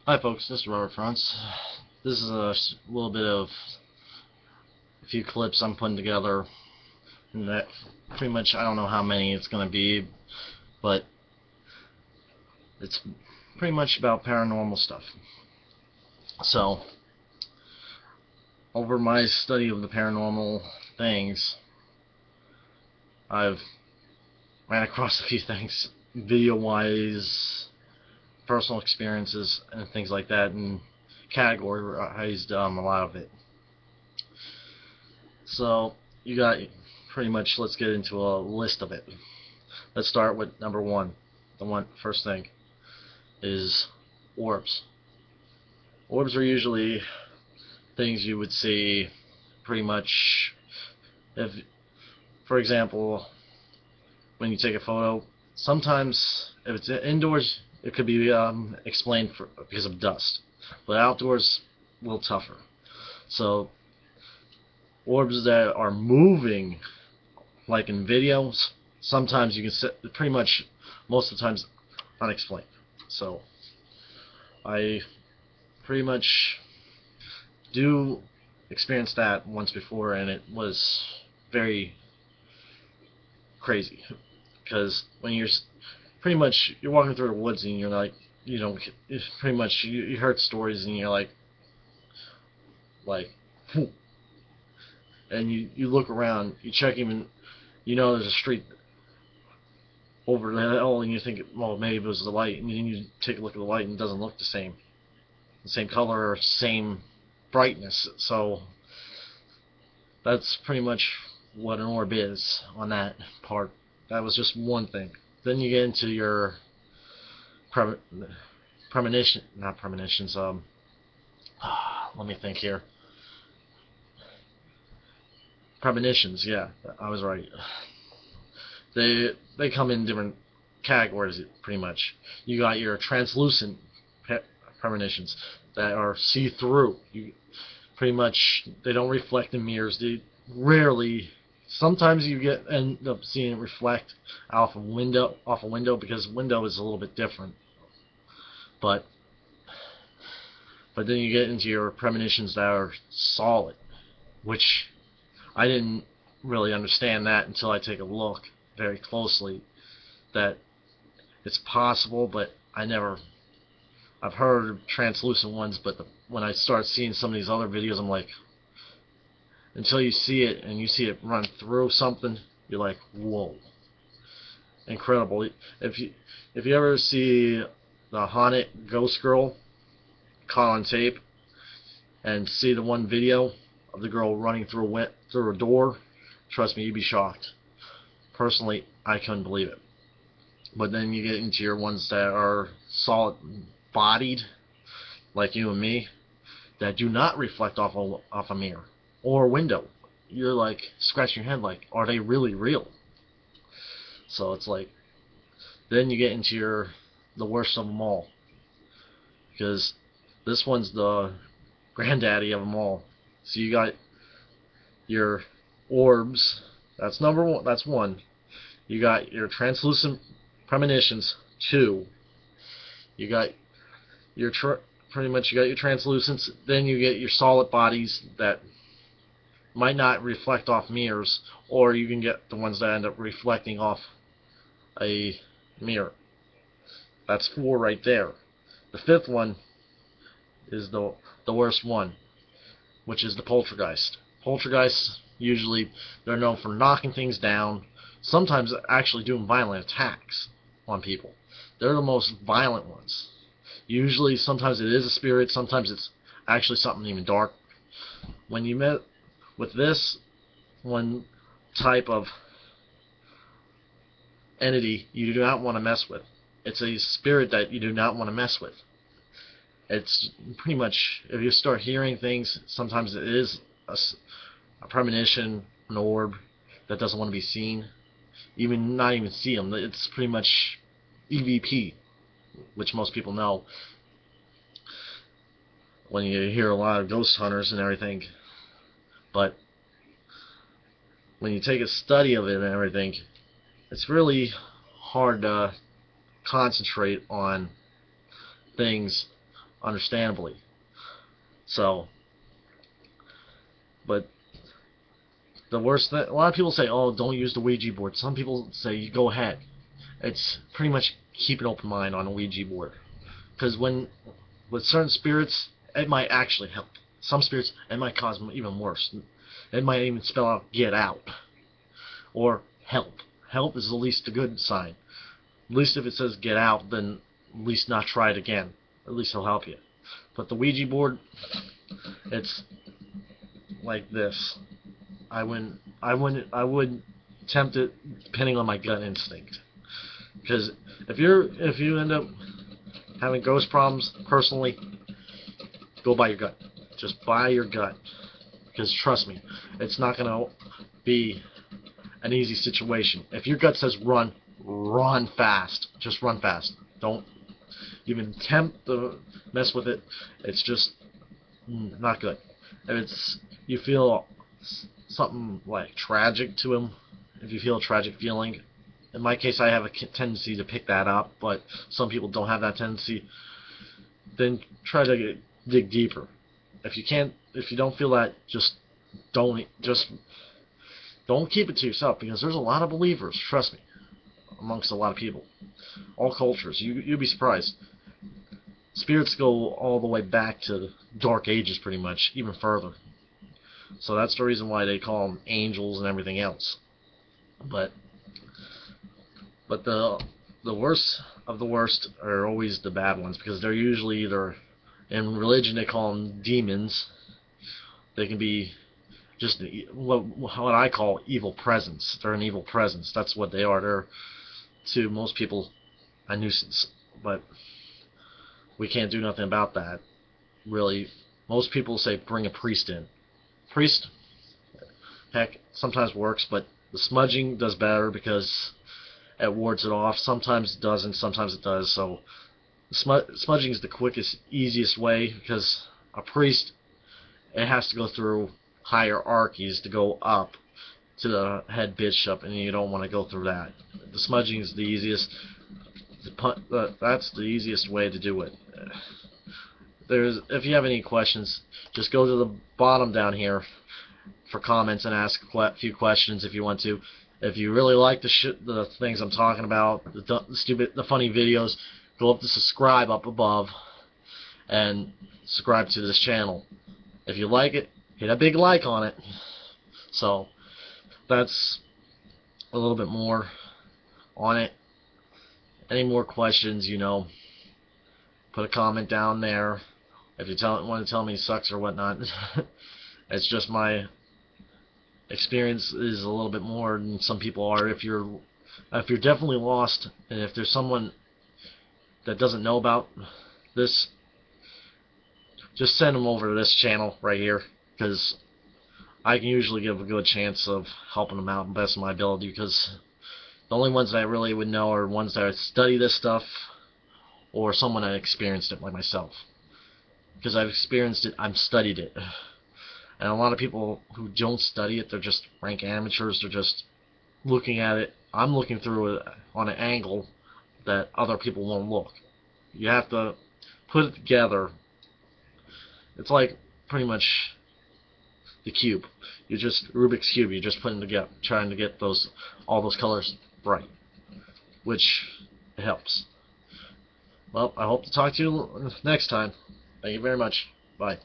Hi folks, this is Robert Frantz. This is a little bit of a few clips I'm putting together, and that pretty much, I don't know how many it's going to be, but it's pretty much about paranormal stuff. So, over my study of the paranormal things, I've ran across a few things, video-wise, personal experiences, and things like that, and categorized a lot of it. So you got pretty much, let's get into a list of it. Let's start with number one. First thing is orbs. Orbs are usually things you would see pretty much if, for example, when you take a photo, sometimes if it's indoors it could be explained because of dust, but outdoors a little tougher. So orbs that are moving, like in videos, sometimes you can set, pretty much most of the times, unexplained. So I pretty much do experience that once before, and it was very crazy, because when you're pretty much you're walking through the woods and you're like, you don't, pretty much you heard stories and you're like whew. And you look around, you check, even there's a street over the hill, and you think, well, maybe it was the light, and then you take a look at the light and it doesn't look the same color or same brightness. So that's pretty much what an orb is on that part. That was just one thing. Then you get into your not premonitions. Let me think here. Premonitions, yeah, I was right. They come in different categories, pretty much. You got your translucent premonitions that are see-through. You pretty much, they don't reflect in mirrors. They rarely. Sometimes you end up seeing it reflect off a window, because window is a little bit different. But then you get into your premonitions that are solid, which I didn't really understand that until I take a look very closely, that it's possible, but I've heard of translucent ones, but when I start seeing some of these other videos, I'm like, until you see it and you see it run through something, you're like, whoa, incredible. If you ever see the haunted ghost girl caught on tape, and see the one video of the girl running through a door, trust me, you'd be shocked. Personally, I couldn't believe it. But then you get into your ones that are solid bodied, like you and me, that do not reflect off a mirror or a window. You're like scratching your head, like, are they really real? So it's like, then you get into the worst of them all, because this one's the granddaddy of them all. So you got your orbs. That's number one. That's one. You got your translucent premonitions. Two. You got your pretty much you got your translucents. Then you get your solid bodies that might not reflect off mirrors, or you can get the ones that end up reflecting off a mirror. That's four right there. The fifth one is the worst one, which is the poltergeist. Poltergeists, usually they're known for knocking things down, sometimes actually doing violent attacks on people. They're the most violent ones. Usually, sometimes it is a spirit, sometimes it's actually something even dark. When you met with this one type of entity, you do not want to mess with. It's a spirit that you do not want to mess with. It's pretty much, if you start hearing things, sometimes it is a premonition, an orb that doesn't want to be seen. Not even see them. It's pretty much EVP, which most people know when you hear a lot of ghost hunters and everything. But when you take a study of it and everything, it's really hard to concentrate on things understandably. So, but the worst thing, a lot of people say, oh, don't use the Ouija board. Some people say, you go ahead. It's pretty much keep an open mind on a Ouija board. Because with certain spirits, it might actually help. Some spirits, it might cause them even worse. It might even spell out, get out. Or help. Help is at least a good sign. At least if it says get out, then at least not try it again. At least he'll help you. But the Ouija board, it's like this. I would attempt it depending on my gut instinct. Because if you end up having ghost problems, personally, go by your gut. Just by your gut. Because trust me, it's not gonna be an easy situation. If your gut says run, run fast. Just run fast. Don't even attempt to mess with it. It's just not good. If you feel something like tragic to him, if you feel a tragic feeling, in my case I have a tendency to pick that up, but some people don't have that tendency, then try to dig deeper. If you don't feel that, just don't keep it to yourself, because there's a lot of believers, trust me, amongst a lot of people, all cultures. You'd be surprised. Spirits go all the way back to the Dark Ages, pretty much, even further. So that's the reason why they call them angels and everything else. But the worst of the worst are always the bad ones, because they're usually either, in religion they call them demons. They can be just what I call evil presence. They're an evil presence. That's what they are. They're, to most people, a nuisance. But we can't do nothing about that, really. Most people say bring a priest in. Priest, heck, sometimes works, but the smudging does better because it wards it off. Sometimes it doesn't, sometimes it does. So smudging is the quickest, easiest way, because a priest, it has to go through hierarchies to go up to the head bishop, and you don't want to go through that. The smudging is the easiest. That's the easiest way to do it. If you have any questions, just go to the bottom down here for comments and ask a few questions if you want to. If you really like the things I'm talking about, the funny videos, go up to subscribe up above and subscribe to this channel. If you like it, hit a big like on it. So that's a little bit more on it. Any more questions, put a comment down there. If you want to tell me it sucks or whatnot, it's just my experience is a little bit more than some people are. If you're definitely lost, and if there's someone that doesn't know about this, just send them over to this channel right here, because I can usually give a good chance of helping them out in the best of my ability, because the only ones that I really would know are ones that study this stuff, or someone that experienced it like myself. Because I've experienced it, I've studied it. And a lot of people who don't study it, they're just rank amateurs, they're just looking at it. I'm looking through it on an angle that other people won't look. You have to put it together. It's like pretty much the cube. You just Rubik's Cube, you're just putting together, trying to get all those colors bright, which helps. Well, I hope to talk to you next time. Thank you very much. Bye.